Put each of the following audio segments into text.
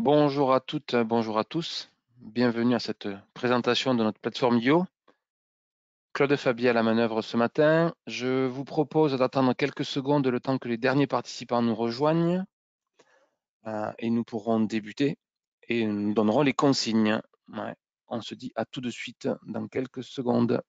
Bonjour à toutes, bonjour à tous. Bienvenue à cette présentation de notre plateforme IO. Claude Fabier à la manœuvre ce matin. Je vous propose d'attendre quelques secondes le temps que les derniers participants nous rejoignent et nous pourrons débuter et nous donnerons les consignes. Ouais. On se dit à tout de suite dans quelques secondes.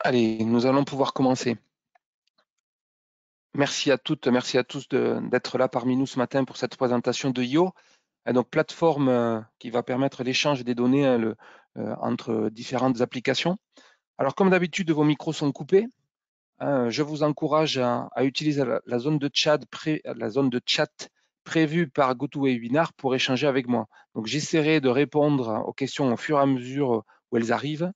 Allez, nous allons pouvoir commencer. Merci à toutes, merci à tous d'être là parmi nous ce matin pour cette présentation de IO. Donc, plateforme qui va permettre l'échange des données entre différentes applications. Alors, comme d'habitude, vos micros sont coupés. Je vous encourage à utiliser la zone de chat prévue par GoToWebinar pour échanger avec moi. Donc, j'essaierai de répondre aux questions au fur et à mesure où elles arrivent.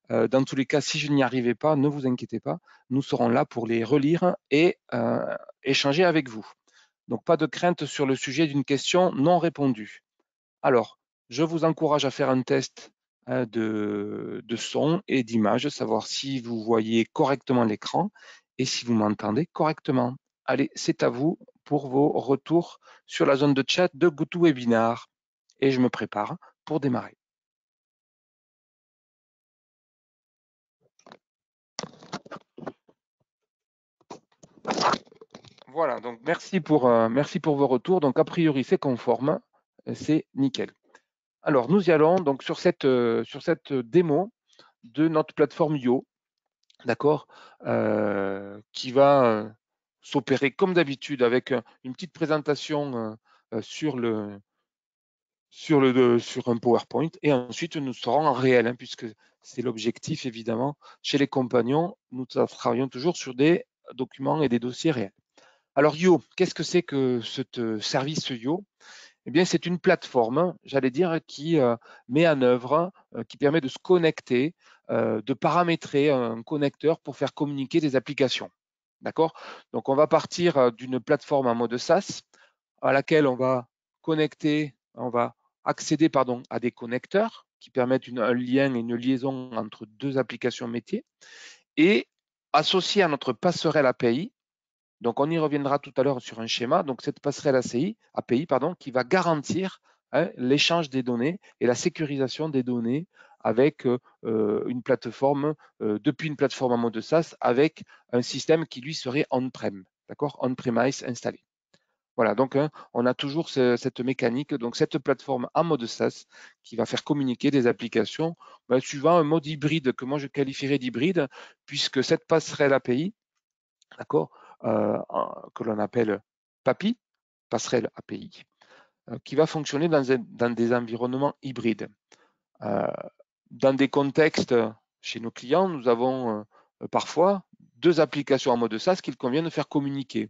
Dans tous les cas, si je n'y arrivais pas, ne vous inquiétez pas, nous serons là pour les relire et échanger avec vous. Donc, pas de crainte sur le sujet d'une question non répondue. Alors, je vous encourage à faire un test de son et d'image, savoir si vous voyez correctement l'écran et si vous m'entendez correctement. Allez, c'est à vous pour vos retours sur la zone de chat de GoToWebinar. Et je me prépare pour démarrer. Voilà, donc merci pour vos retours. Donc, a priori, c'est conforme, c'est nickel. Alors, nous y allons donc sur cette démo de notre plateforme IO. D'accord, qui va s'opérer comme d'habitude avec une petite présentation sur un PowerPoint et ensuite nous serons en réel, hein, puisque c'est l'objectif évidemment. Chez les compagnons, nous travaillons toujours sur des documents et des dossiers réels. Alors IO, qu'est-ce que c'est que ce service IO? Eh bien, c'est une plateforme, j'allais dire, qui met en œuvre, qui permet de se connecter, de paramétrer un connecteur pour faire communiquer des applications. D'accord? Donc, on va partir d'une plateforme en mode SaaS à laquelle on va accéder à des connecteurs qui permettent un lien et une liaison entre deux applications métiers et associé à notre passerelle API. Donc, on y reviendra tout à l'heure sur un schéma. Donc, cette passerelle API qui va garantir l'échange des données et la sécurisation des données avec une plateforme, depuis une plateforme en mode SaaS, avec un système qui lui serait on-prem, d'accord, on-premise installé. Voilà, donc on a toujours cette mécanique, donc cette plateforme en mode SaaS qui va faire communiquer des applications suivant un mode hybride que moi je qualifierais d'hybride, puisque cette passerelle API, d'accord, que l'on appelle PAPI, passerelle API, qui va fonctionner dans des environnements hybrides. Dans des contextes chez nos clients, nous avons parfois deux applications en mode SaaS qu'il convient de faire communiquer.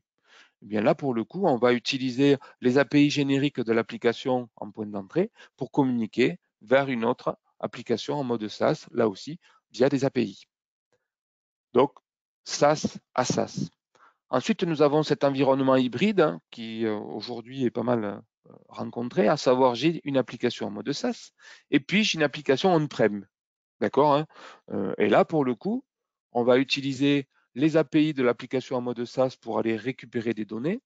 Eh bien là, pour le coup, on va utiliser les API génériques de l'application en point d'entrée pour communiquer vers une autre application en mode SaaS, là aussi, via des API. Donc, SaaS à SaaS. Ensuite, nous avons cet environnement hybride qui aujourd'hui est pas mal rencontré, à savoir j'ai une application en mode SaaS et puis j'ai une application on-prem. D'accord, hein. Et là, pour le coup, on va utiliser les API de l'application en mode SaaS pour aller récupérer des données.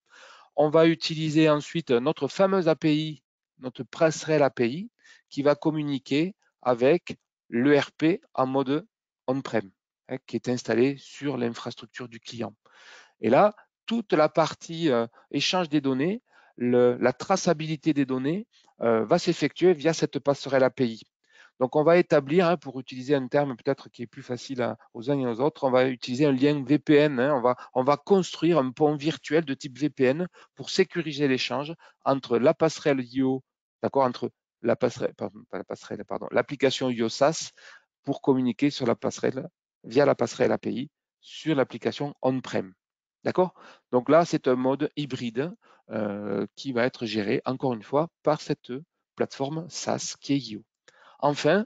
On va utiliser ensuite notre fameuse API, notre passerelle API, qui va communiquer avec l'ERP en mode on-prem, hein, qui est installé sur l'infrastructure du client. Et là, toute la partie échange des données, la traçabilité des données va s'effectuer via cette passerelle API. Donc, on va établir, hein, pour utiliser un terme peut-être qui est plus facile aux uns et aux autres, on va utiliser un lien VPN. Hein, on va construire un pont virtuel de type VPN pour sécuriser l'échange entre la passerelle IO, d'accord, entre la passerelle, l'application IO SaaS pour communiquer sur la passerelle, via la passerelle API, sur l'application on-prem. D'accord? Donc là, c'est un mode hybride qui va être géré, encore une fois, par cette plateforme SaaS qui est IO. Enfin,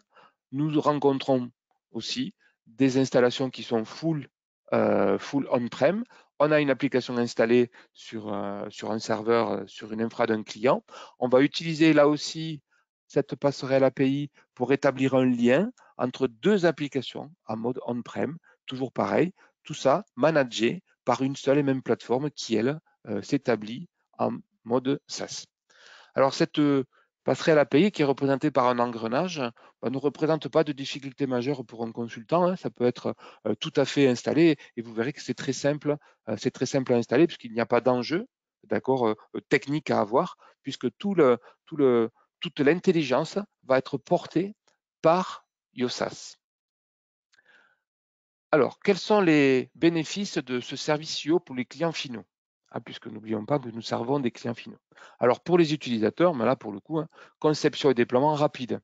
nous rencontrons aussi des installations qui sont full on-prem. On a une application installée sur un serveur, sur une infra d'un client. On va utiliser là aussi cette passerelle API pour établir un lien entre deux applications en mode on-prem, toujours pareil, tout ça managé par une seule et même plateforme qui, elle, s'établit en mode SaaS. Alors cette passerelle API qui est représentée par un engrenage ne représente pas de difficulté majeure pour un consultant. Hein. Ça peut être tout à fait installé et vous verrez que c'est très simple à installer puisqu'il n'y a pas d'enjeu d'accord, technique à avoir puisque toute l'intelligence va être portée par YoSAS. Alors, quels sont les bénéfices de ce service IO pour les clients finaux? Puisque n'oublions pas que nous servons des clients finaux. Alors, pour les utilisateurs, mais là, pour le coup, hein, conception et déploiement rapide,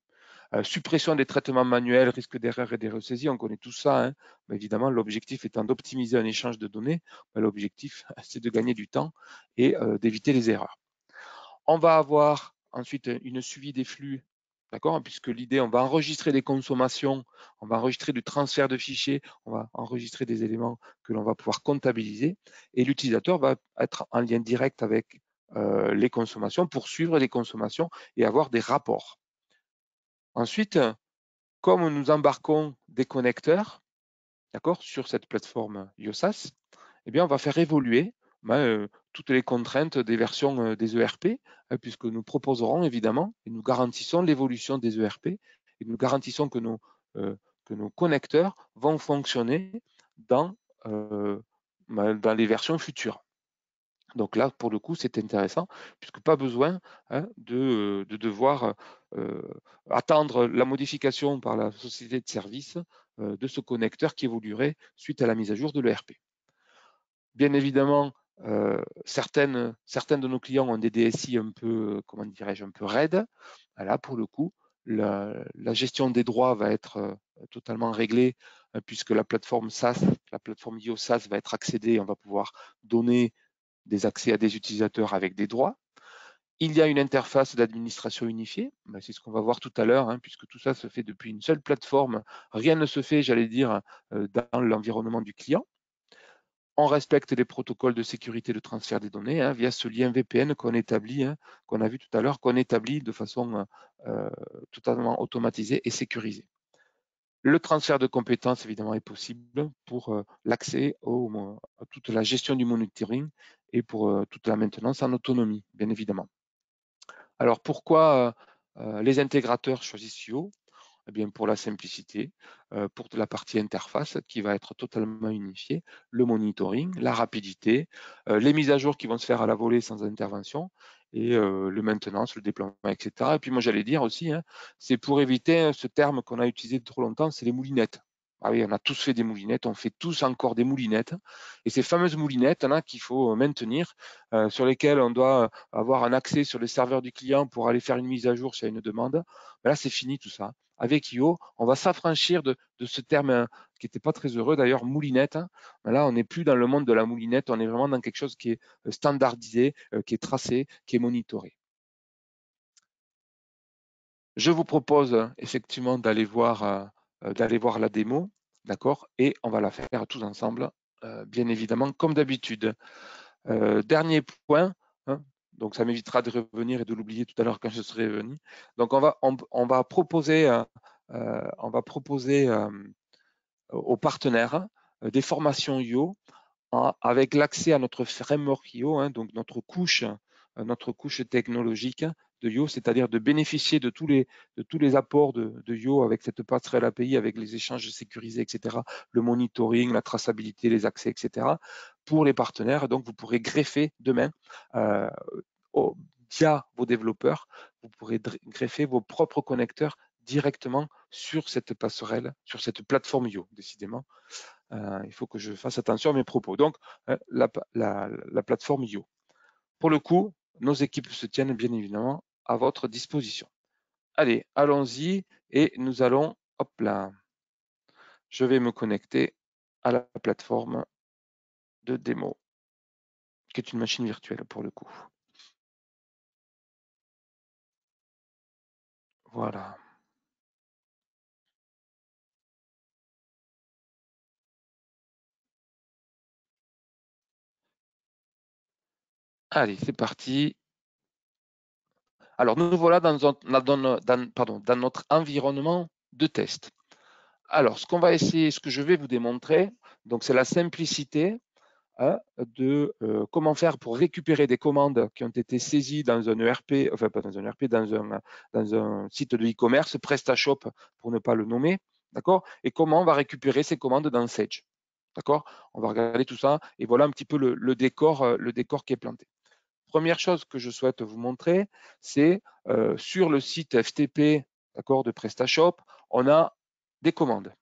suppression des traitements manuels, risque d'erreur et d'erreur saisie, on connaît tout ça. Hein, mais évidemment, l'objectif étant d'optimiser un échange de données, l'objectif, c'est de gagner du temps et d'éviter les erreurs. On va avoir ensuite une suivi des flux, d'accord, puisque l'idée, on va enregistrer des consommations, on va enregistrer du transfert de fichiers, on va enregistrer des éléments que l'on va pouvoir comptabiliser et l'utilisateur va être en lien direct avec les consommations pour suivre les consommations et avoir des rapports. Ensuite, comme nous embarquons des connecteurs, d'accord, sur cette plateforme YoSAS, eh bien, on va faire évoluer toutes les contraintes des versions des ERP, puisque nous proposerons évidemment et nous garantissons l'évolution des ERP et nous garantissons que nos connecteurs vont fonctionner dans les versions futures. Donc là, pour le coup, c'est intéressant, puisque pas besoin de devoir attendre la modification par la société de service de ce connecteur qui évoluerait suite à la mise à jour de l'ERP. Bien évidemment, certains de nos clients ont des DSI un peu, comment dirais-je, un peu raides. Là, pour le coup, la gestion des droits va être totalement réglée puisque la plateforme SaaS, la plateforme YoSAS va être accédée. On va pouvoir donner des accès à des utilisateurs avec des droits. Il y a une interface d'administration unifiée, c'est ce qu'on va voir tout à l'heure, hein, puisque tout ça se fait depuis une seule plateforme. Rien ne se fait, j'allais dire, dans l'environnement du client. On respecte les protocoles de sécurité de transfert des données hein, via ce lien VPN qu'on établit, hein, qu'on a vu tout à l'heure, qu'on établit de façon totalement automatisée et sécurisée. Le transfert de compétences, évidemment, est possible pour l'accès à toute la gestion du monitoring et pour toute la maintenance en autonomie, bien évidemment. Alors, pourquoi les intégrateurs choisissent IO? Eh bien, pour la simplicité, pour la partie interface qui va être totalement unifiée, le monitoring, la rapidité, les mises à jour qui vont se faire à la volée sans intervention et le maintenance, le déploiement, etc. Et puis moi, j'allais dire aussi, hein, c'est pour éviter ce terme qu'on a utilisé trop longtemps, c'est les moulinettes. Ah oui, on a tous fait des moulinettes, on fait tous encore des moulinettes. Et ces fameuses moulinettes là qu'il faut maintenir, sur lesquelles on doit avoir un accès sur le serveur du client pour aller faire une mise à jour s'il y a une demande, ben là, c'est fini tout ça. Avec IO, on va s'affranchir de ce terme qui n'était pas très heureux d'ailleurs, moulinette. Hein. Là, on n'est plus dans le monde de la moulinette, on est vraiment dans quelque chose qui est standardisé, qui est tracé, qui est monitoré. Je vous propose effectivement d'aller voir la démo, d'accord, et on va la faire tous ensemble, bien évidemment, comme d'habitude. Dernier point, hein, donc ça m'évitera de revenir et de l'oublier tout à l'heure quand je serai venu. Donc on va proposer aux partenaires des formations IO avec l'accès à notre framework IO, hein, donc notre couche technologique de IO, c'est-à-dire de bénéficier de tous les apports de IO avec cette passerelle API, avec les échanges sécurisés, etc., le monitoring, la traçabilité, les accès, etc., pour les partenaires. Donc, vous pourrez greffer demain, via vos développeurs, vous pourrez greffer vos propres connecteurs directement sur cette passerelle, sur cette plateforme IO, décidément. Il faut que je fasse attention à mes propos. Donc, la plateforme IO. Pour le coup, nos équipes se tiennent bien évidemment à votre disposition. Allez, allons-y et nous allons, hop là, je vais me connecter à la plateforme de démo, qui est une machine virtuelle pour le coup. Voilà. Allez, c'est parti. Alors, nous voilà dans notre environnement de test. Alors, ce qu'on va essayer, ce que je vais vous démontrer, donc c'est la simplicité de comment faire pour récupérer des commandes qui ont été saisies dans un ERP, enfin pas dans un ERP, dans un site de e-commerce, PrestaShop pour ne pas le nommer, d'accord? Et comment on va récupérer ces commandes dans Sage, d'accord? On va regarder tout ça et voilà un petit peu le décor qui est planté. Première chose que je souhaite vous montrer, c'est sur le site FTP, d'accord, de PrestaShop, on a des commandes.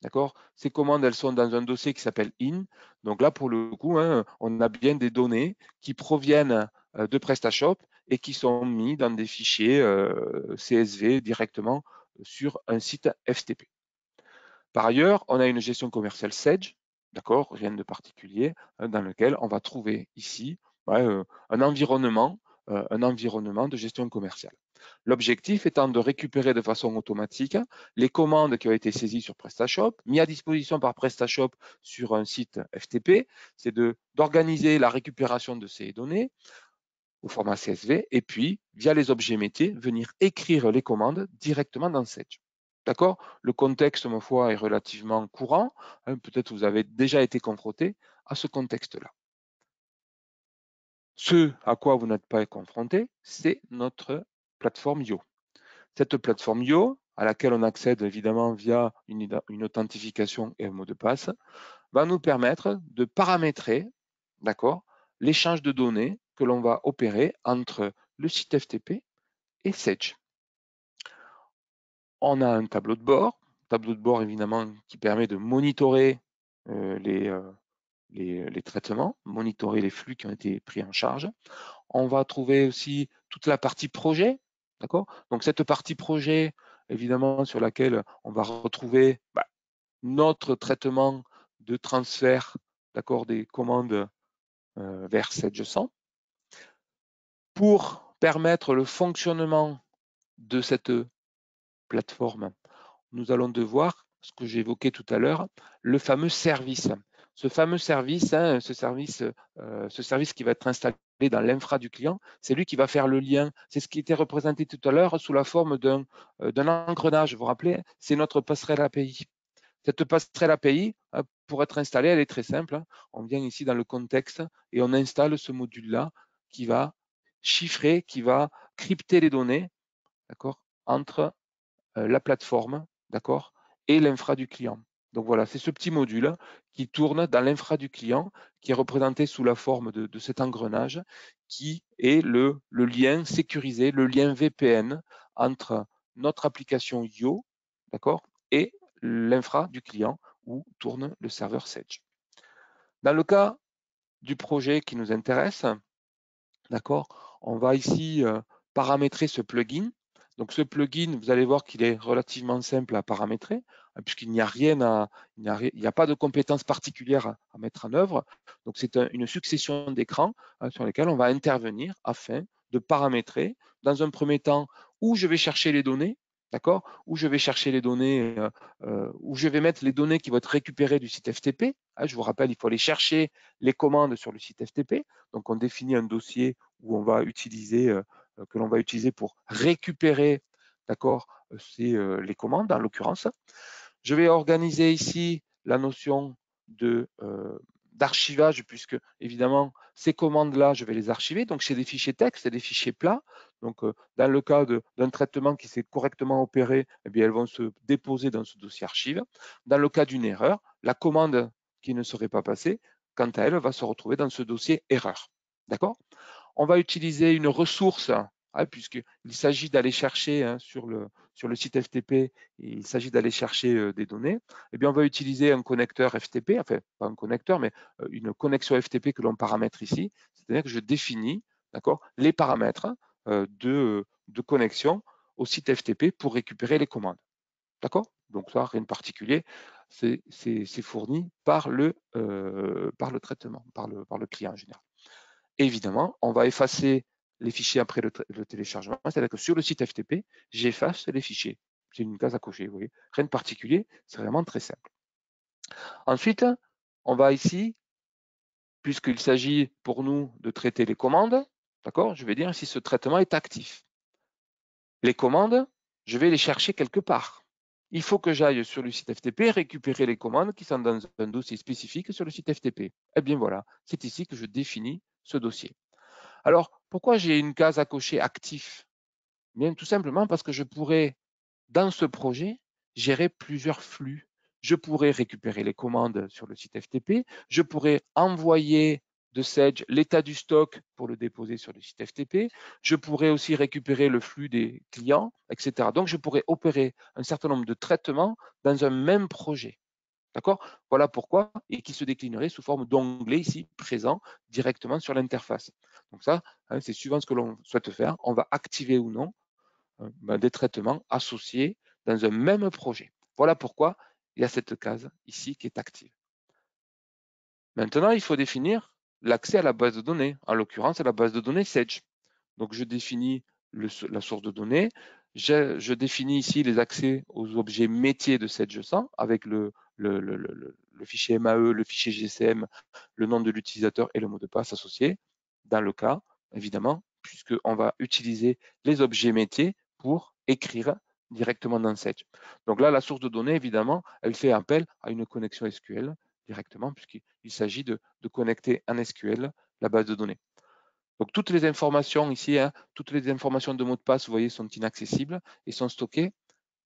D'accord? Ces commandes, elles sont dans un dossier qui s'appelle in. Donc là, pour le coup, hein, on a bien des données qui proviennent de PrestaShop et qui sont mis dans des fichiers CSV directement sur un site FTP. Par ailleurs, on a une gestion commerciale Sage, d'accord, rien de particulier, dans lequel on va trouver ici un environnement de gestion commerciale. L'objectif étant de récupérer de façon automatique les commandes qui ont été saisies sur PrestaShop, mis à disposition par PrestaShop sur un site FTP, c'est d'organiser la récupération de ces données au format CSV et puis, via les objets métiers, venir écrire les commandes directement dans Sage. D'accord? Le contexte, ma foi, est relativement courant. Hein, peut-être vous avez déjà été confronté à ce contexte-là. Ce à quoi vous n'êtes pas confronté, c'est notre plateforme Yo. Cette plateforme Yo, à laquelle on accède évidemment via une authentification et un mot de passe, va nous permettre de paramétrer, d'accord, l'échange de données que l'on va opérer entre le site FTP et Sage. On a un tableau de bord évidemment qui permet de monitorer les traitements, monitorer les flux qui ont été pris en charge. On va trouver aussi toute la partie projet, d'accord? Donc cette partie projet, évidemment, sur laquelle on va retrouver notre traitement de transfert, d'accord, des commandes vers 700. Pour permettre le fonctionnement de cette plateforme, nous allons devoir, ce que j'évoquais tout à l'heure, le fameux service. Ce fameux service, hein, ce service qui va être installé dans l'infra du client, c'est lui qui va faire le lien. C'est ce qui était représenté tout à l'heure sous la forme d'un engrenage. Vous vous rappelez, c'est notre passerelle API. Cette passerelle API, pour être installée, elle est très simple. Hein. On vient ici dans le contexte et on installe ce module-là qui va chiffrer, qui va crypter les données, d'accord, entre la plateforme, d'accord, et l'infra du client. Donc voilà, c'est ce petit module qui tourne dans l'infra du client, qui est représenté sous la forme de cet engrenage, qui est le lien sécurisé, le lien VPN entre notre application Yo, d'accord, et l'infra du client où tourne le serveur Sage. Dans le cas du projet qui nous intéresse, d'accord, on va ici paramétrer ce plugin. Donc ce plugin, vous allez voir qu'il est relativement simple à paramétrer, puisqu'il n'y a rien il n'y a pas de compétences particulières à mettre en œuvre. Donc c'est une succession d'écrans sur lesquels on va intervenir afin de paramétrer, dans un premier temps, où je vais chercher les données, d'accord, où je vais chercher les données, où je vais mettre les données qui vont être récupérées du site FTP. Je vous rappelle, il faut aller chercher les commandes sur le site FTP. Donc on définit un dossier où on va utiliser, que l'on va utiliser pour récupérer, d'accord, les commandes en l'occurrence. Je vais organiser ici la notion d'archivage, puisque évidemment ces commandes-là, je vais les archiver. Donc c'est des fichiers texte, c'est des fichiers plats. Donc dans le cas d'un traitement qui s'est correctement opéré, eh bien, elles vont se déposer dans ce dossier archive. Dans le cas d'une erreur, la commande qui ne serait pas passée, quant à elle, va se retrouver dans ce dossier erreur. D'accord? On va utiliser une ressource, puisqu'il s'agit d'aller chercher sur le site FTP, il s'agit d'aller chercher des données. Eh bien, on va utiliser un connecteur FTP, enfin, pas un connecteur, mais une connexion FTP que l'on paramètre ici. C'est-à-dire que je définis, d'accord, les paramètres de connexion au site FTP pour récupérer les commandes. D'accord? Donc ça, rien de particulier, c'est fourni par le traitement, par le client en général. Évidemment, on va effacer les fichiers après le téléchargement, c'est-à-dire que sur le site FTP, j'efface les fichiers. C'est une case à cocher, vous voyez. Rien de particulier, c'est vraiment très simple. Ensuite, on va ici puisqu'il s'agit pour nous de traiter les commandes, d'accord, je vais dire si ce traitement est actif. Les commandes, je vais les chercher quelque part. Il faut que j'aille sur le site FTP récupérer les commandes qui sont dans un dossier spécifique sur le site FTP. Eh bien voilà, c'est ici que je définis ce dossier. Alors, pourquoi j'ai une case à cocher actif? Bien, tout simplement parce que je pourrais, dans ce projet, gérer plusieurs flux. Je pourrais récupérer les commandes sur le site FTP, je pourrais envoyer de Sage l'état du stock pour le déposer sur le site FTP, je pourrais aussi récupérer le flux des clients, etc. Donc, je pourrais opérer un certain nombre de traitements dans un même projet. D'accord? Voilà pourquoi, et qui se déclinerait sous forme d'onglet ici présent directement sur l'interface. Donc ça, hein, c'est suivant ce que l'on souhaite faire, on va activer ou non des traitements associés dans un même projet. Voilà pourquoi il y a cette case ici qui est active. Maintenant, il faut définir l'accès à la base de données, en l'occurrence à la base de données Sage. Donc, je définis la source de données, je définis ici les accès aux objets métiers de Sage 100 avec le fichier MAE, le fichier GCM, le nom de l'utilisateur et le mot de passe associé, dans le cas, évidemment, puisqu'on va utiliser les objets métiers pour écrire directement dans Sage. Donc là, la source de données, évidemment, elle fait appel à une connexion SQL directement, puisqu'il s'agit de connecter en SQL la base de données. Donc toutes les informations ici, hein, toutes les informations de mot de passe, vous voyez, sont inaccessibles et sont stockées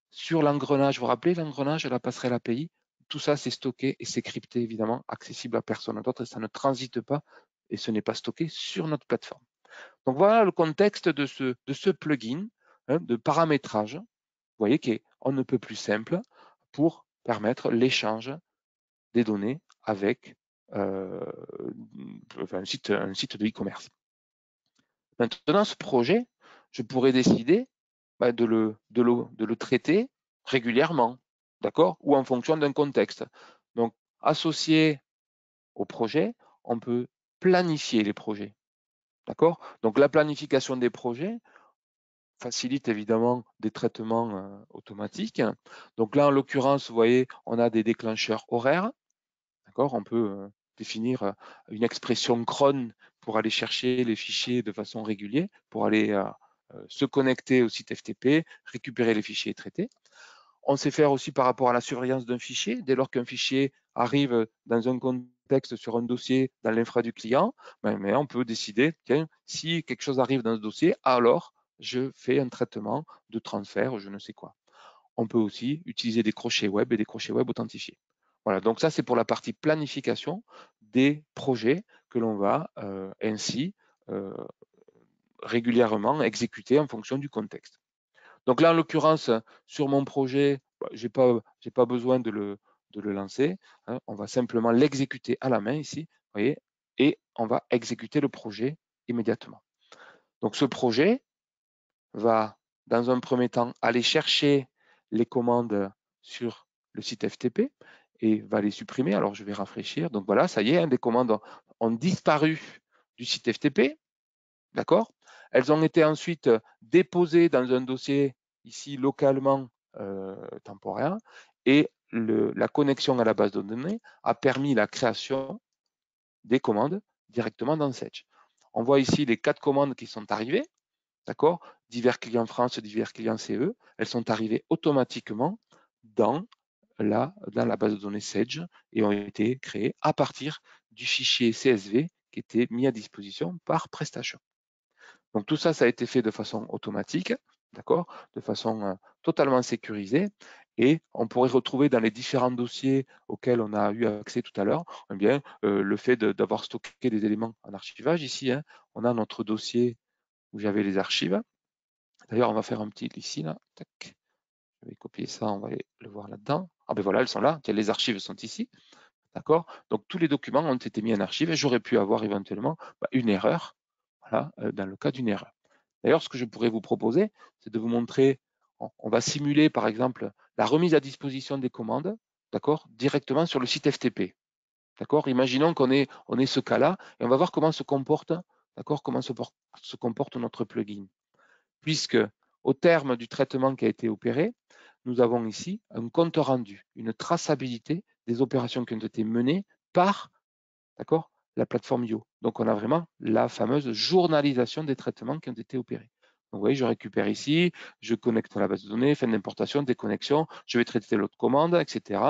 sur l'engrenage. Vous vous rappelez l'engrenage, la passerelle API? Tout ça, c'est stocké et c'est crypté, évidemment, accessible à personne d'autre. Ça ne transite pas et ce n'est pas stocké sur notre plateforme. Donc voilà le contexte de ce plugin hein, de paramétrage, vous voyez, qui est on ne peut plus simple pour permettre l'échange des données avec un site de e-commerce. Maintenant, ce projet, je pourrais décider de le traiter régulièrement, d'accord? Ou en fonction d'un contexte. Donc, associé au projet, on peut planifier les projets, d'accord? Donc, la planification des projets facilite évidemment des traitements automatiques. Donc là, en l'occurrence, vous voyez, on a des déclencheurs horaires, d'accord? On peut définir une expression cron pour aller chercher les fichiers de façon régulière, pour aller se connecter au site FTP, récupérer les fichiers et traiter. On sait faire aussi par rapport à la surveillance d'un fichier. Dès lors qu'un fichier arrive dans un contexte sur un dossier dans l'infra du client, mais on peut décider, tiens, si quelque chose arrive dans ce dossier, alors je fais un traitement de transfert ou je ne sais quoi. On peut aussi utiliser des crochets web et des crochets web authentifiés. Voilà, donc ça c'est pour la partie planification des projets que l'on va ainsi régulièrement exécuter en fonction du contexte. Donc là, en l'occurrence, sur mon projet, je n'ai pas besoin de le lancer. Hein, on va simplement l'exécuter à la main ici, vous voyez, et on va exécuter le projet immédiatement. Donc ce projet va, dans un premier temps, aller chercher les commandes sur le site FTP et va les supprimer. Alors je vais rafraîchir. Donc voilà, ça y est, hein, des commandes ont disparu du site FTP. D'accord? Elles ont été ensuite déposées dans un dossier ici localement temporaire et la connexion à la base de données a permis la création des commandes directement dans Sage. On voit ici les 4 commandes qui sont arrivées, d'accord? Divers clients France, divers clients CE, elles sont arrivées automatiquement dans la base de données Sage et ont été créées à partir du fichier CSV qui était mis à disposition par PrestaShop. Donc tout ça, ça a été fait de façon automatique, d'accord, de façon totalement sécurisée. Et on pourrait retrouver dans les différents dossiers auxquels on a eu accès tout à l'heure, eh bien, le fait d'avoir stocké des éléments en archivage. Ici, hein, on a notre dossier où j'avais les archives. D'ailleurs, on va faire un petit ici, là. Tac. Je vais copier ça, on va aller le voir là-dedans. Ah ben voilà, elles sont là. Tiens, les archives sont ici. D'accord? Donc tous les documents ont été mis en archive et j'aurais pu avoir éventuellement une erreur, voilà, dans le cas d'une erreur. D'ailleurs, ce que je pourrais vous proposer, c'est de vous montrer, on va simuler par exemple la remise à disposition des commandes, d'accord, directement sur le site FTP. D'accord? Imaginons qu'on ait ce cas-là et on va voir comment se comporte, d'accord, comment se comporte notre plugin. Puisque au terme du traitement qui a été opéré, nous avons ici un compte rendu, une traçabilité des opérations qui ont été menées par, d'accord, la plateforme IO. Donc, on a vraiment la fameuse journalisation des traitements qui ont été opérés. Donc, vous voyez, je récupère ici, je connecte à la base de données, fin d'importation, déconnexion, je vais traiter l'autre commande, etc.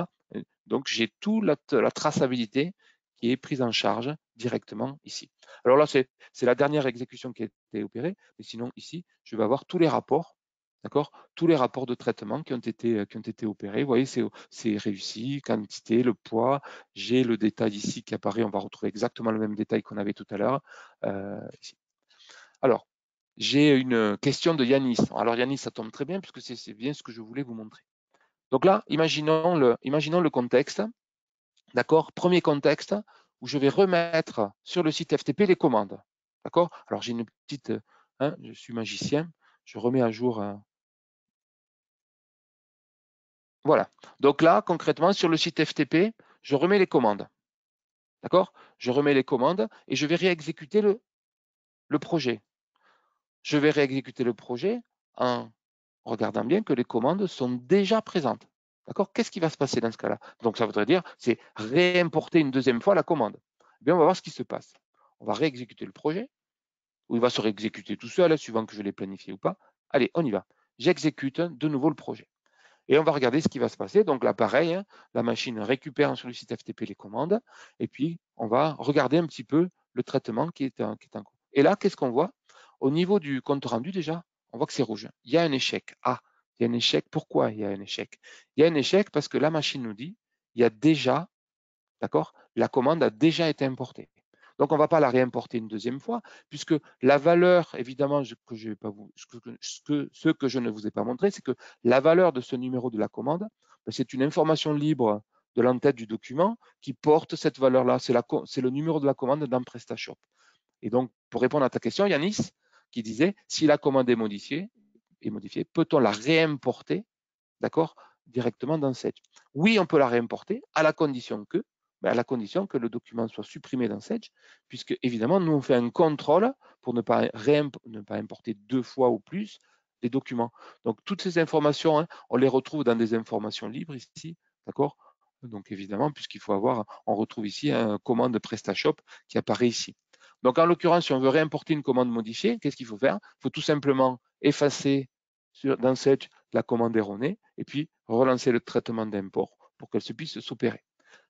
Donc, j'ai toute la traçabilité qui est prise en charge directement ici. Alors là, c'est la dernière exécution qui a été opérée, mais sinon, ici, je vais avoir tous les rapports, d'accord, tous les rapports de traitement qui ont été opérés. Vous voyez, c'est réussi, quantité, le poids, j'ai le détail ici qui apparaît, on va retrouver exactement le même détail qu'on avait tout à l'heure ici. Alors, j'ai une question de Yanis. Alors Yanis, ça tombe très bien puisque c'est bien ce que je voulais vous montrer. Donc là, imaginons le contexte, d'accord? Premier contexte où je vais remettre sur le site FTP les commandes, d'accord? Alors j'ai une petite, je suis magicien, je remets à jour. Voilà. Donc là, concrètement, sur le site FTP, je remets les commandes, d'accord? Je remets les commandes et je vais réexécuter le projet. Je vais réexécuter le projet en regardant bien que les commandes sont déjà présentes. D'accord? Qu'est-ce qui va se passer dans ce cas-là? Donc, ça voudrait dire, c'est réimporter une deuxième fois la commande. Eh bien, on va voir ce qui se passe. On va réexécuter le projet, ou il va se réexécuter tout seul, suivant que je l'ai planifié ou pas. Allez, on y va. J'exécute de nouveau le projet. Et on va regarder ce qui va se passer. Donc là, pareil, la machine récupère sur le site FTP les commandes, et puis on va regarder un petit peu le traitement qui est en cours. Et là, qu'est-ce qu'on voit? Au niveau du compte rendu, déjà, on voit que c'est rouge. Il y a un échec. Ah, il y a un échec. Pourquoi il y a un échec? Il y a un échec parce que la machine nous dit, il y a déjà, d'accord, la commande a déjà été importée. Donc, on ne va pas la réimporter une deuxième fois, puisque la valeur, évidemment, ce que je ne vous ai pas montré, c'est que la valeur de ce numéro de la commande, c'est une information libre de l'entête du document qui porte cette valeur-là. C'est le numéro de la commande dans PrestaShop. Et donc, pour répondre à ta question, Yanis, qui disait, si la commande est modifiée, peut-on la réimporter, d'accord, directement dans Sage? Oui, on peut la réimporter à la condition que, le document soit supprimé dans Sage, puisque évidemment, nous on fait un contrôle pour ne pas importer deux fois ou plus les documents. Donc toutes ces informations, on les retrouve dans des informations libres ici, d'accord? Donc évidemment, puisqu'il faut avoir, on retrouve ici un commande PrestaShop qui apparaît ici. Donc en l'occurrence, si on veut réimporter une commande modifiée, qu'est-ce qu'il faut faire? Il faut tout simplement effacer dans Sage la commande erronée et puis relancer le traitement d'import pour qu'elle se puisse s'opérer.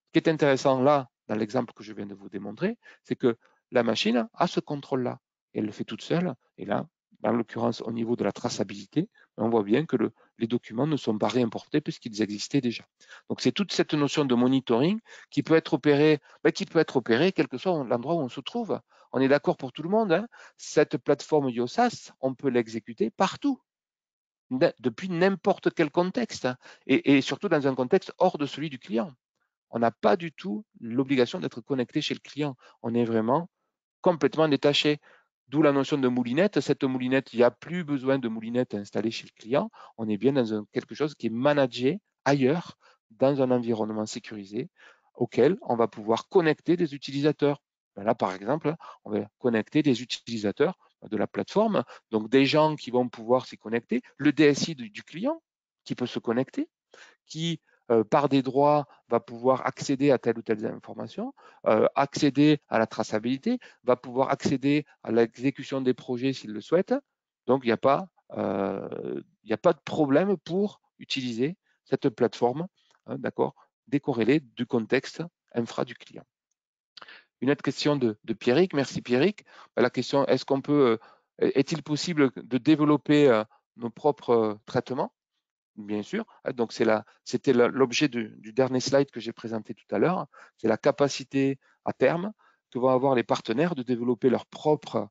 Ce qui est intéressant là, dans l'exemple que je viens de vous démontrer, c'est que la machine a ce contrôle-là. Elle le fait toute seule. Et là, en l'occurrence, au niveau de la traçabilité, on voit bien que les documents ne sont pas réimportés puisqu'ils existaient déjà. Donc, c'est toute cette notion de monitoring qui peut être opérée, quel que soit l'endroit où on se trouve. On est d'accord pour tout le monde. Cette plateforme IOSAS, on peut l'exécuter partout, depuis n'importe quel contexte, et surtout dans un contexte hors de celui du client. On n'a pas du tout l'obligation d'être connecté chez le client. On est vraiment complètement détaché. D'où la notion de moulinette. Cette moulinette, il n'y a plus besoin de moulinette installée chez le client. On est bien dans quelque chose qui est managé ailleurs, dans un environnement sécurisé, auquel on va pouvoir connecter des utilisateurs. Là, par exemple, on va connecter des utilisateurs de la plateforme, donc des gens qui vont pouvoir s'y connecter, le DSI du client qui peut se connecter, qui, par des droits, va pouvoir accéder à telle ou telle information, accéder à la traçabilité, va pouvoir accéder à l'exécution des projets s'il le souhaite. Donc, il n'y a pas de problème pour utiliser cette plateforme, d'accord, décorrélée du contexte infra du client. Une autre question de Pierrick. Merci Pierrick. La question, est-il possible de développer nos propres traitements? Bien sûr. Donc, c'était l'objet du dernier slide que j'ai présenté tout à l'heure. C'est la capacité à terme que vont avoir les partenaires de développer leurs propres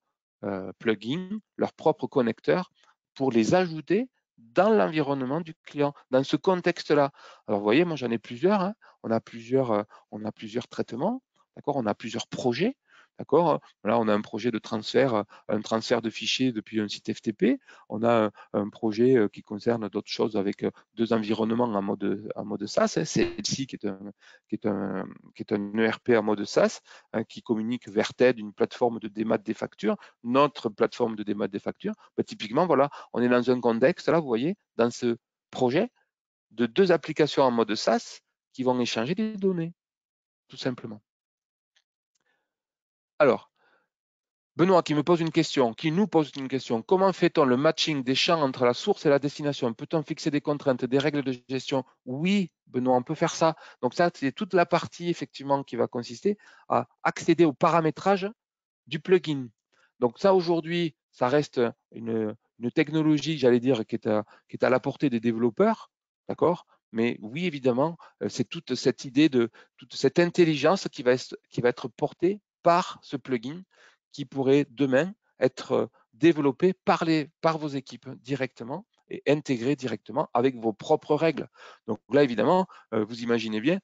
plugins, leurs propres connecteurs pour les ajouter dans l'environnement du client, dans ce contexte-là. Alors, vous voyez, moi, j'en ai plusieurs. On a plusieurs traitements, d'accord? On a plusieurs projets, d'accord? Là, on a un projet de transfert, un transfert de fichiers depuis un site FTP. On a un projet qui concerne d'autres choses avec deux environnements en mode SaaS. Celle-ci qui est un ERP en mode SaaS qui communique vers TED, une plateforme de démat des factures, notre plateforme de démat des factures. Typiquement, voilà, on est dans un contexte, là, vous voyez, dans ce projet, de deux applications en mode SaaS qui vont échanger des données, tout simplement. Alors, Benoît qui me pose une question, qui nous pose une question. Comment fait-on le matching des champs entre la source et la destination? Peut-on fixer des contraintes, des règles de gestion? Oui, Benoît, on peut faire ça. Donc ça, c'est toute la partie effectivement qui va consister à accéder au paramétrage du plugin. Donc ça, aujourd'hui, ça reste une technologie, j'allais dire, qui est à la portée des développeurs, d'accord? Mais oui, évidemment, c'est toute cette idée toute cette intelligence qui va être portée par ce plugin qui pourrait demain être développé par vos équipes directement et intégré directement avec vos propres règles. Donc là, évidemment, vous imaginez bien,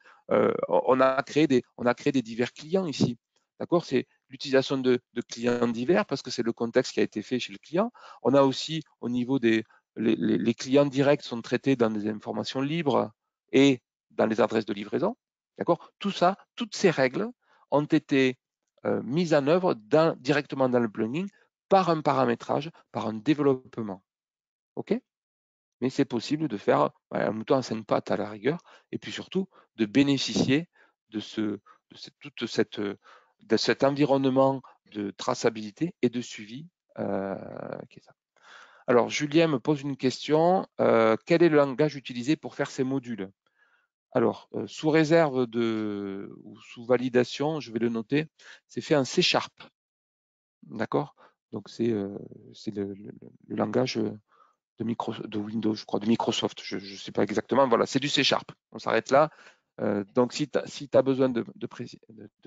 on a créé des divers clients ici. D'accord? C'est l'utilisation de clients divers parce que c'est le contexte qui a été fait chez le client. On a aussi au niveau des les clients directs sont traités dans des informations libres et dans les adresses de livraison. D'accord? Tout ça, toutes ces règles ont été mises en œuvre directement dans le plugin par un paramétrage, par un développement. OK? Mais c'est possible de faire un mouton à 5 pattes à la rigueur et puis surtout de bénéficier de cet environnement de traçabilité et de suivi qui est ça. Alors, Julien me pose une question. Quel est le langage utilisé pour faire ces modules? Alors, sous réserve ou sous validation, je vais le noter, c'est fait en C#. D'accord? Donc, c'est le langage de Windows, je crois, de Microsoft, je ne sais pas exactement. Voilà, c'est du C#. On s'arrête là. Donc, si tu as besoin de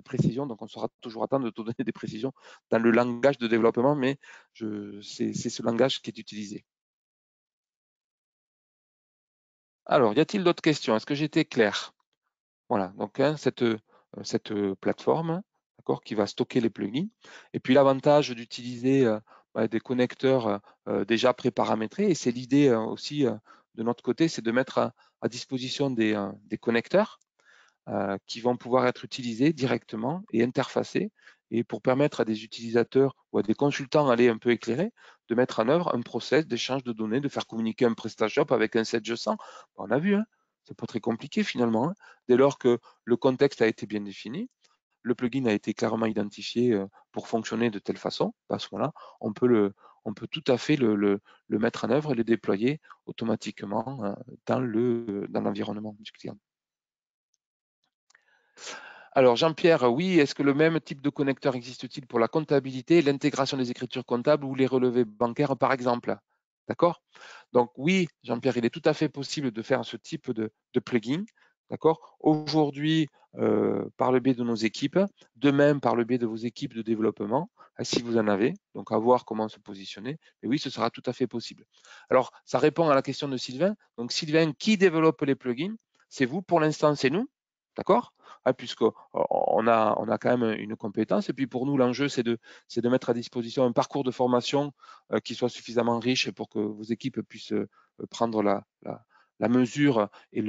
précision, donc on sera toujours attendre de te donner des précisions dans le langage de développement, mais c'est ce langage qui est utilisé. Alors, y a-t-il d'autres questions? Est-ce que j'étais clair? Voilà, donc hein, cette plateforme, d'accord, qui va stocker les plugins. Et puis l'avantage d'utiliser des connecteurs déjà pré-paramétrés, et c'est l'idée aussi de notre côté, c'est de mettre à disposition des connecteurs qui vont pouvoir être utilisés directement et interfacés, et pour permettre à des utilisateurs ou à des consultants allés un peu éclairés de mettre en œuvre un process d'échange de données, de faire communiquer un PrestaShop avec un 700. On a vu, hein, c'est pas très compliqué finalement, hein, dès lors que le contexte a été bien défini, le plugin a été clairement identifié pour fonctionner de telle façon. À ce moment-là, on peut tout à fait le mettre en œuvre et le déployer automatiquement dans l'environnement du client. Alors Jean-Pierre, oui, est-ce que le même type de connecteur existe-t-il pour la comptabilité, l'intégration des écritures comptables ou les relevés bancaires par exemple? D'accord? Donc oui, Jean-Pierre, il est tout à fait possible de faire ce type de plugin. D'accord? Aujourd'hui, par le biais de nos équipes, de même par le biais de vos équipes de développement, si vous en avez, donc à voir comment se positionner. Mais oui, ce sera tout à fait possible. Alors, ça répond à la question de Sylvain. Donc Sylvain, qui développe les plugins? C'est vous, pour l'instant, c'est nous. D'accord? Puisqu'on a quand même une compétence. Et puis pour nous, l'enjeu, c'est de mettre à disposition un parcours de formation qui soit suffisamment riche pour que vos équipes puissent prendre la mesure et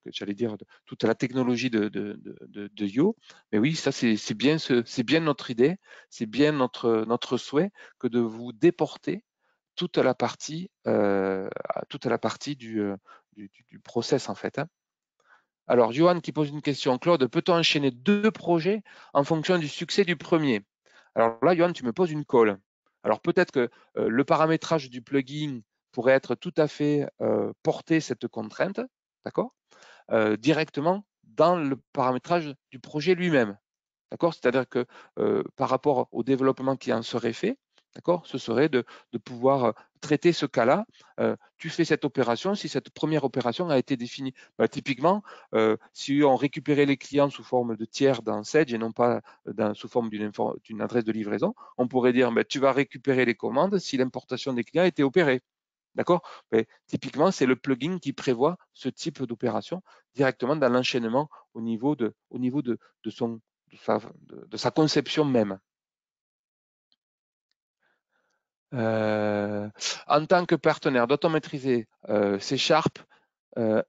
j'allais dire, toute la technologie de Yo. Mais oui, ça, c'est bien notre idée, c'est bien notre souhait que de vous déporter toute la partie du process, en fait. Hein. Alors, Johan qui pose une question. Claude, peut-on enchaîner 2 projets en fonction du succès du premier? Alors là, Johan, tu me poses une colle. Alors peut-être que le paramétrage du plugin pourrait être tout à fait porter cette contrainte, d'accord, directement dans le paramétrage du projet lui-même. D'accord? C'est-à-dire que par rapport au développement qui en serait fait, d'accord, ce serait de pouvoir traiter ce cas-là. Tu fais cette opération, si cette première opération a été définie. Typiquement, si on récupérait les clients sous forme de tiers dans Sage et non pas sous forme d'une adresse de livraison, on pourrait dire tu vas récupérer les commandes si l'importation des clients était opérée. D'accord? Typiquement, c'est le plugin qui prévoit ce type d'opération directement dans l'enchaînement au niveau de sa conception même. En tant que partenaire, doit-on maîtriser C#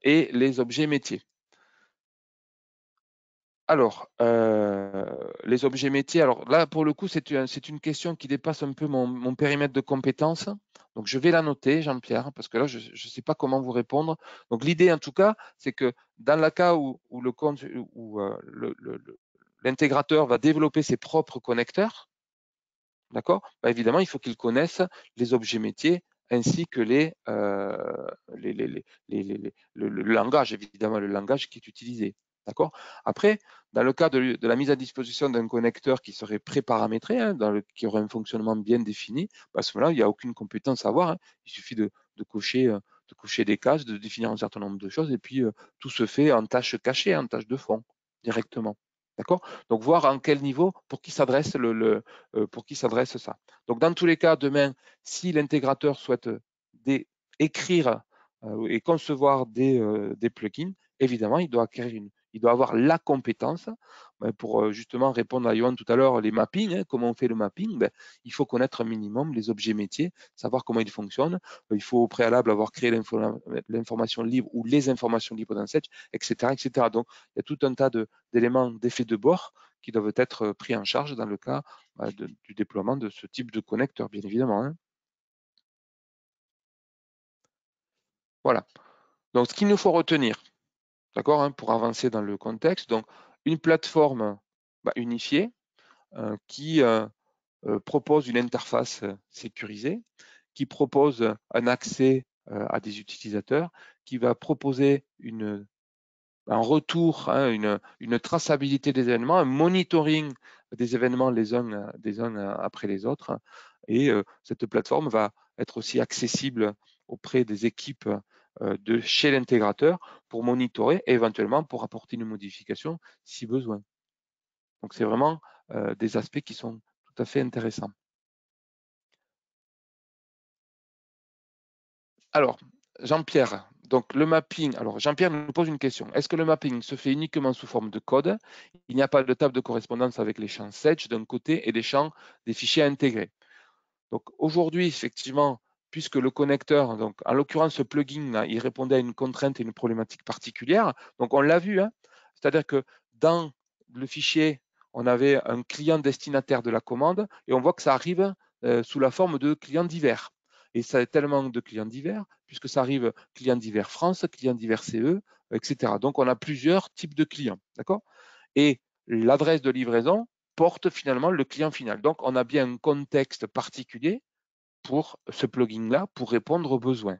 et les objets métiers? Alors, les objets métiers, alors là, pour le coup, c'est une question qui dépasse un peu mon périmètre de compétences. Donc, je vais la noter, Jean-Pierre, parce que là, je ne sais pas comment vous répondre. Donc, l'idée, en tout cas, c'est que dans le cas où le l'intégrateur va développer ses propres connecteurs, d'accord? Bah, évidemment, il faut qu'il connaisse les objets métiers ainsi que le langage, évidemment, le langage qui est utilisé. D'accord? Après, dans le cas de la mise à disposition d'un connecteur qui serait pré-paramétré, hein, qui aurait un fonctionnement bien défini, bah, à ce moment-là, il n'y a aucune compétence à avoir, hein. Il suffit de cocher des cases, de définir un certain nombre de choses, et puis tout se fait en tâche cachée, en tâche de fond, directement. D'accord? Donc, voir en quel niveau, pour qui s'adresse ça. Donc, dans tous les cas, demain, si l'intégrateur souhaite écrire et concevoir des plugins, évidemment, il doit avoir la compétence pour justement répondre à Johan tout à l'heure, les mappings, hein, comment on fait le mapping, il faut connaître un minimum les objets métiers, savoir comment ils fonctionnent. Il faut au préalable avoir créé l'information libre ou les informations libres dans Sedge, etc., etc. Donc, il y a tout un tas d'éléments d'effet de bord qui doivent être pris en charge dans le cas du déploiement de ce type de connecteur, bien évidemment, hein. Voilà. Donc, ce qu'il nous faut retenir, d'accord, hein, pour avancer dans le contexte, donc une plateforme unifiée qui propose une interface sécurisée, qui propose un accès à des utilisateurs, qui va proposer un retour, hein, une traçabilité des événements, un monitoring des événements les uns après les autres. Et cette plateforme va être aussi accessible auprès des équipes de chez l'intégrateur pour monitorer et éventuellement pour apporter une modification si besoin. Donc, c'est vraiment des aspects qui sont tout à fait intéressants. Alors, Jean-Pierre, donc le mapping, alors Jean-Pierre nous pose une question. Est-ce que le mapping se fait uniquement sous forme de code? Il n'y a pas de table de correspondance avec les champs Sedge d'un côté et des champs des fichiers intégrés. Donc aujourd'hui, effectivement, puisque le connecteur, donc en l'occurrence ce plugin, là, il répondait à une contrainte et une problématique particulière. Donc on l'a vu, hein, c'est-à-dire que dans le fichier, on avait un client destinataire de la commande et on voit que ça arrive sous la forme de clients divers. Et ça est tellement de clients divers, puisque ça arrive client divers France, client divers CE, etc. Donc on a plusieurs types de clients, d'accord? Et l'adresse de livraison porte finalement le client final. Donc, on a bien un contexte particulier pour ce plugin-là pour répondre aux besoins.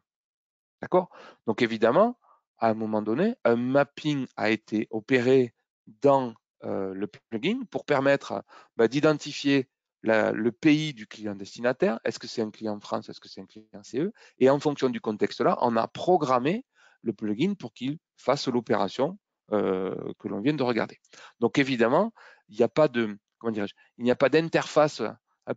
D'accord? Donc, évidemment, à un moment donné, un mapping a été opéré dans le plugin pour permettre d'identifier le pays du client destinataire. Est-ce que c'est un client France? Est-ce que c'est un client CE? Et en fonction du contexte-là, on a programmé le plugin pour qu'il fasse l'opération que l'on vient de regarder. Donc, évidemment, il n'y a pas de, comment dirais-je, il n'y a pas d'interface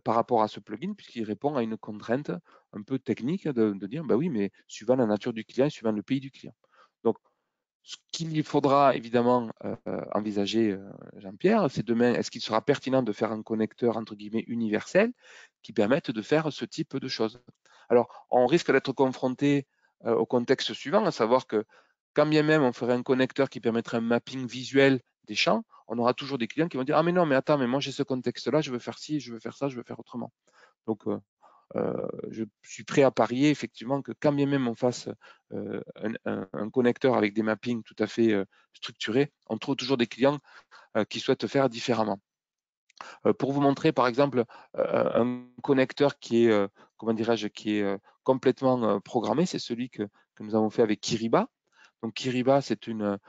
par rapport à ce plugin puisqu'il répond à une contrainte un peu technique de dire, bah oui, mais suivant la nature du client, suivant le pays du client. Donc, ce qu'il faudra évidemment envisager, Jean-Pierre, c'est demain, est-ce qu'il sera pertinent de faire un connecteur entre guillemets universel qui permette de faire ce type de choses? Alors, on risque d'être confronté au contexte suivant, à savoir que quand bien même on ferait un connecteur qui permettrait un mapping visuel des champs, on aura toujours des clients qui vont dire, ah mais non, mais attends, mais moi j'ai ce contexte-là, je veux faire ci, je veux faire ça, je veux faire autrement. Donc, je suis prêt à parier effectivement que quand bien même on fasse un connecteur avec des mappings tout à fait structurés, on trouve toujours des clients qui souhaitent faire différemment. Pour vous montrer par exemple un connecteur qui est, comment dirais-je, qui est complètement programmé, c'est celui que nous avons fait avec Kiriba. Donc Kiriba, c'est une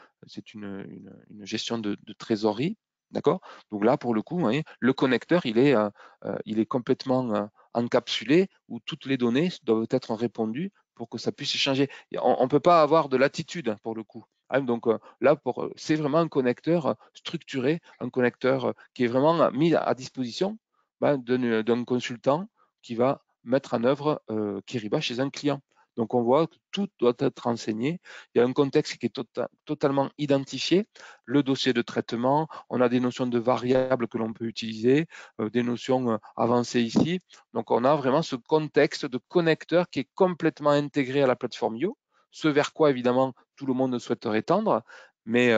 gestion de trésorerie, d'accord? Donc là, pour le coup, vous voyez, le connecteur, il est complètement encapsulé où toutes les données doivent être répondues pour que ça puisse échanger. On ne peut pas avoir de latitude pour le coup. Hein, donc là, c'est vraiment un connecteur structuré, un connecteur qui est vraiment mis à disposition d'un consultant qui va mettre en œuvre Kiriba chez un client. Donc on voit que tout doit être renseigné. Il y a un contexte qui est totalement identifié, le dossier de traitement, on a des notions de variables que l'on peut utiliser, des notions avancées ici. Donc on a vraiment ce contexte de connecteur qui est complètement intégré à la plateforme IO, ce vers quoi évidemment tout le monde souhaiterait tendre, mais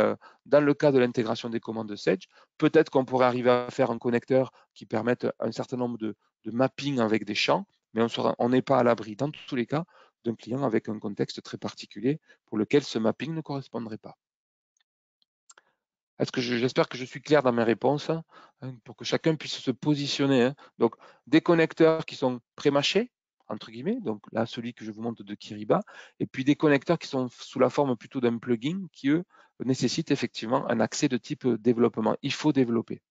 dans le cas de l'intégration des commandes de Sage, peut-être qu'on pourrait arriver à faire un connecteur qui permette un certain nombre de mappings avec des champs, mais on n'est pas à l'abri dans tous les cas d'un client avec un contexte très particulier pour lequel ce mapping ne correspondrait pas. J'espère que je suis clair dans mes réponses, hein, pour que chacun puisse se positionner. Hein. Donc, des connecteurs qui sont pré-mâchés, entre guillemets, donc là, celui que je vous montre de Kiriba, et puis des connecteurs qui sont sous la forme plutôt d'un plugin qui, eux, nécessitent effectivement un accès de type développement. Il faut développer.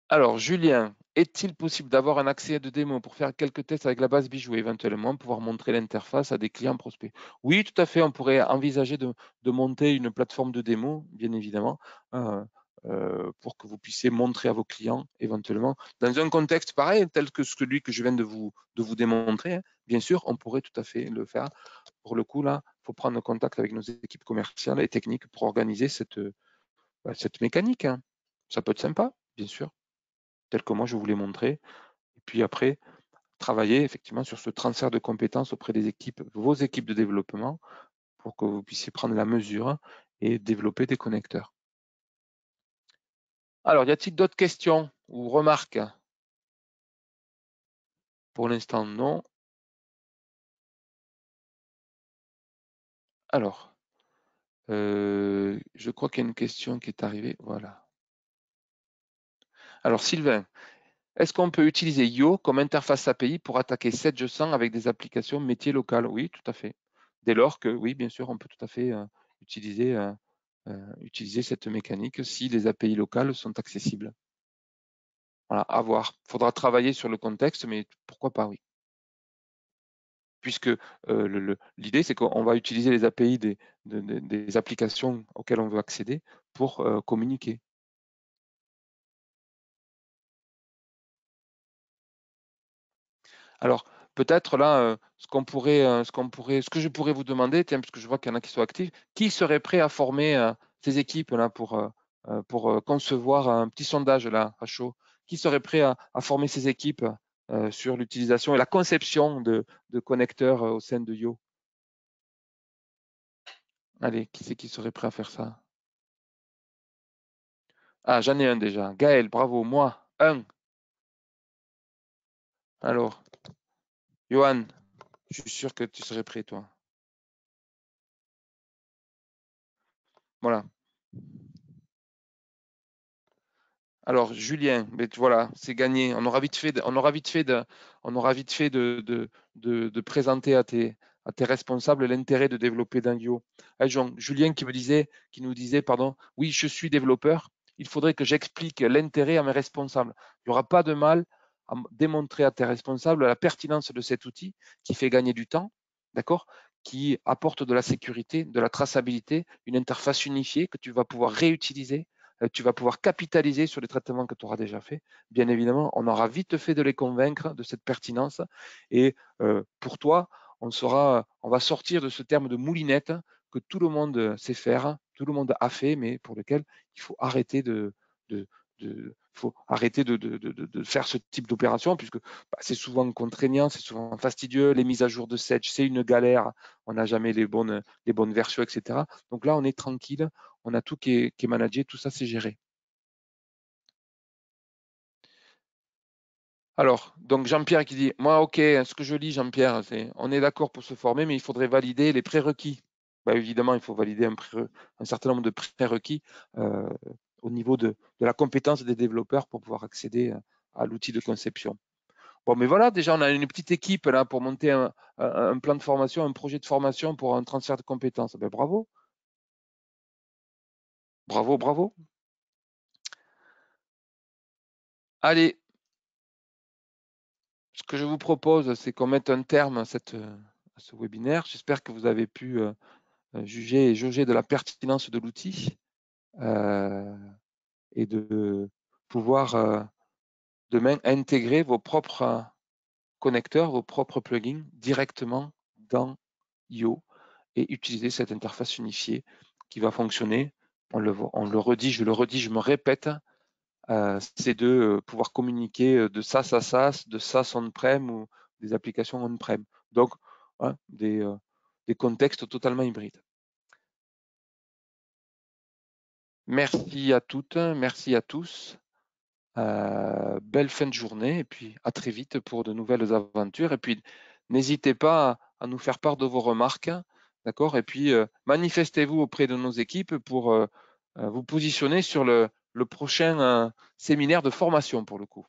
Alors, Julien, est-il possible d'avoir un accès de démo pour faire quelques tests avec la base Bijou et éventuellement pouvoir montrer l'interface à des clients prospects? Oui, tout à fait. On pourrait envisager de monter une plateforme de démo, bien évidemment, euh, pour que vous puissiez montrer à vos clients éventuellement dans un contexte pareil, tel que celui que je viens de vous démontrer. Hein. Bien sûr, on pourrait tout à fait le faire. Pour le coup, là, il faut prendre contact avec nos équipes commerciales et techniques pour organiser cette mécanique. Hein. Ça peut être sympa, bien sûr, tel que moi je vous l'ai montré. Et puis après, travailler effectivement sur ce transfert de compétences auprès des équipes, vos équipes de développement, pour que vous puissiez prendre la mesure et développer des connecteurs. Alors, y a-t-il d'autres questions ou remarques? Pour l'instant, non. Alors, je crois qu'il y a une question qui est arrivée. Voilà. Alors, Sylvain, est-ce qu'on peut utiliser Yo comme interface API pour attaquer 7G100 avec des applications métiers locales? Oui, tout à fait. Dès lors que, oui, bien sûr, on peut tout à fait utiliser, utiliser cette mécanique si les API locales sont accessibles. Voilà, à voir. Il faudra travailler sur le contexte, mais pourquoi pas, oui. Puisque l'idée, c'est qu'on va utiliser les API des applications auxquelles on veut accéder pour communiquer. Alors, peut-être là, ce que je pourrais vous demander, tiens, puisque je vois qu'il y en a qui sont actifs, qui serait prêt à former ces équipes là pour concevoir un petit sondage là à chaud? Qui serait prêt à former ces équipes sur l'utilisation et la conception de connecteurs au sein de Yo? Allez, qui c'est qui serait prêt à faire ça? Ah, j'en ai un déjà. Gaël, bravo, moi, un. Alors, Johan, je suis sûr que tu serais prêt, toi. Voilà. Alors, Julien, ben, voilà, c'est gagné. On aura vite fait de présenter à tes responsables l'intérêt de développer Dangio. Ah, Julien qui nous disait, pardon, oui, je suis développeur. Il faudrait que j'explique l'intérêt à mes responsables. Il n'y aura pas de mal à démontrer à tes responsables la pertinence de cet outil qui fait gagner du temps, d'accord, qui apporte de la sécurité, de la traçabilité, une interface unifiée que tu vas pouvoir réutiliser, tu vas pouvoir capitaliser sur les traitements que tu auras déjà faits. Bien évidemment, on aura vite fait de les convaincre de cette pertinence. Et pour toi, on va sortir de ce terme de moulinette que tout le monde sait faire, tout le monde a fait, mais pour lequel il faut arrêter de faire ce type d'opération, puisque bah, c'est souvent contraignant, c'est souvent fastidieux, les mises à jour de Sedge, c'est une galère, on n'a jamais les bonnes versions, etc. Donc là, on est tranquille, on a tout qui est managé, tout ça c'est géré. Alors, donc Jean-Pierre qui dit, moi ok, ce que je lis Jean-Pierre, c'est on est d'accord pour se former, mais il faudrait valider les prérequis. Bah, évidemment, il faut valider un certain nombre de prérequis euh, au niveau de la compétence des développeurs pour pouvoir accéder à l'outil de conception. Bon, mais voilà, déjà on a une petite équipe là pour monter un plan de formation, un projet de formation pour un transfert de compétences. Ben, bravo, bravo, bravo. Allez, ce que je vous propose, c'est qu'on mette un terme à ce webinaire. J'espère que vous avez pu juger et jauger de la pertinence de l'outil et de pouvoir demain intégrer vos propres connecteurs, vos propres plugins directement dans Io et utiliser cette interface unifiée qui va fonctionner. On le redit, je me répète, c'est de pouvoir communiquer de SaaS, de SaaS on-prem ou des applications on-prem. Donc, hein, des contextes totalement hybrides. Merci à toutes, merci à tous. Belle fin de journée et puis à très vite pour de nouvelles aventures. Et puis n'hésitez pas à nous faire part de vos remarques d'accord? Et puis, manifestez-vous auprès de nos équipes pour vous positionner sur le prochain séminaire de formation pour le coup.